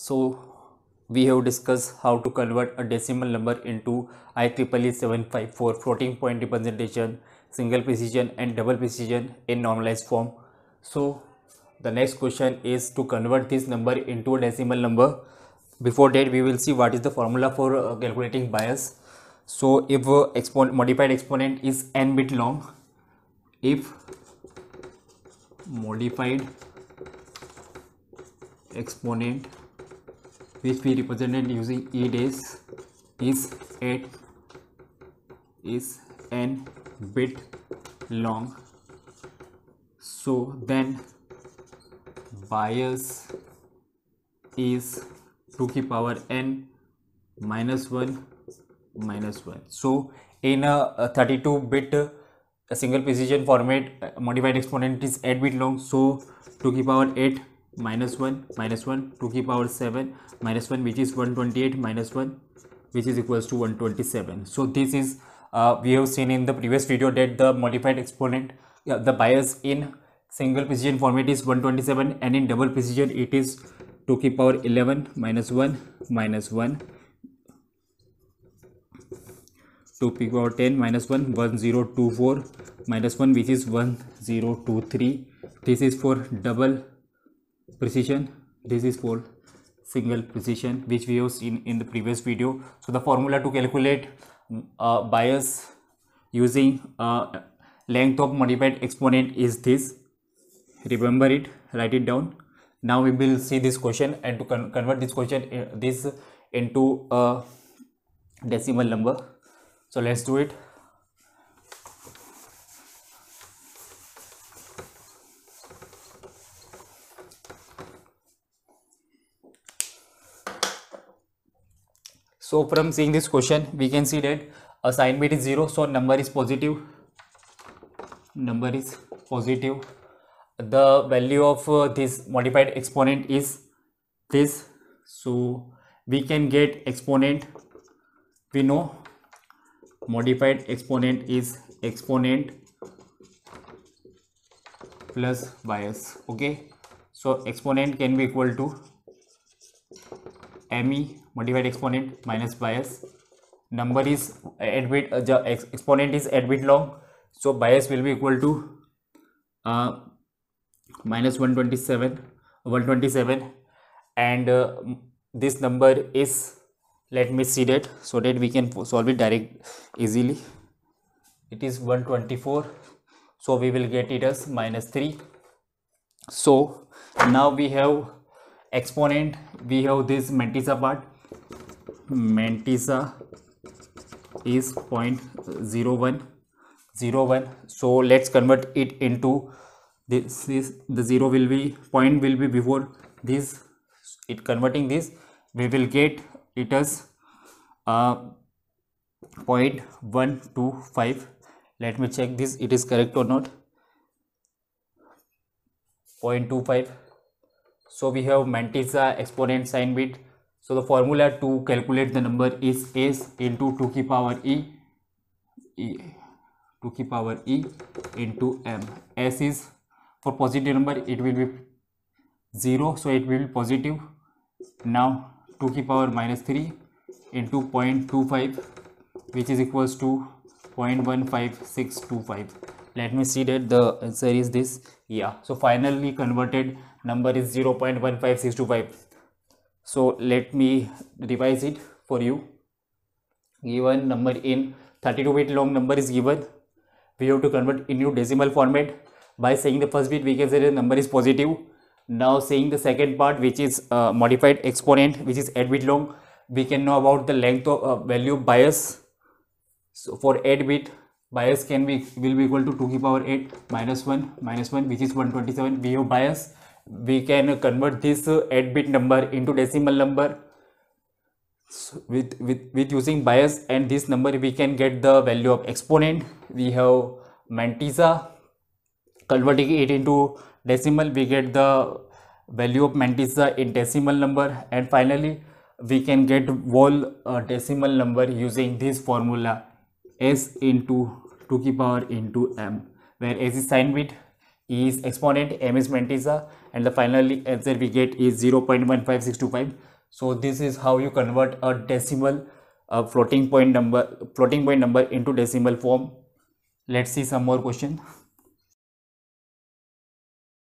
So we have discussed how to convert a decimal number into IEEE 754 floating point representation, single precision and double precision in normalized form. So the next question is to convert this number into a decimal number. Before that, we will see what is the formula for calculating bias. So if modified exponent is n bit long, if modified exponent which we represented using e days is n bit long, so then bias is 2 की power n minus 1 minus 1. So in a 32-bit single precision format, modified exponent is 8 bit long, so 2 की power 8 minus 1 minus 1, 2 की power 7 minus 1, which is 128 minus 1, which is equals to 127. So this is we have seen in the previous video that the modified exponent, the bias in single precision format is 127 and in double precision it is 2 की power 11 minus 1 minus 1, 2 की power 10 minus 1, 1024 minus 1, which is 1023. This is for double precision, this is for single precision, which we have seen in the previous video. So the formula to calculate bias using length of modified exponent is this. Remember it, write it down. Now we will see this question and to convert this question into a decimal number. So let's do it. So from seeing this question, we can see that a sign bit is 0, so number is positive. Number is positive. The value of this modified exponent is this. So we can get exponent. We know modified exponent is exponent plus bias. Okay. So exponent can be equal to ME modified exponent minus bias. Number is 8 bit, exponent is 8 bit long, so bias will be equal to minus 127, and this number is, let me see that so that we can solve it easily. It is 124, so we will get it as minus 3. So now we have exponent, we have this mantissa part. Mantissa is 0.0101. So let's convert it into this. Is the 0 will be, point will be before this. It converting this, we will get it as 0.125. Let me check this, it is correct or not. 0.25. So we have mantissa exponent sign bit. So the formula to calculate the number is S into 2 की power E 2 की power E into M. S is for positive number, it will be 0, so it will be positive. Now 2 की power minus 3 into 0.25, which is equals to 0.15625. Let me see that the answer is this. Yeah, so finally converted number is 0.15625. So let me revise it for you. Given number in 32-bit long number is given, we have to convert into decimal format. By saying the first bit, we can say the number is positive. Now saying the second part, which is modified exponent, which is 8 bit long, we can know about the length of value of bias. So for 8 bit, bias will be equal to 2 की power 8 minus 1, which is 127. We have bias. We can convert this 8-bit number into decimal number. So with using bias and this number, we can get the value of exponent. We have mantissa, converting it into decimal, we get the value of mantissa in decimal number, and finally we can get whole decimal number using this formula, S into 2 की power into M, where S is sign bit, E is exponent, M is mantissa, and the final answer we get is 0.15625. So this is how you convert a decimal floating point number into decimal form. Let's see some more question.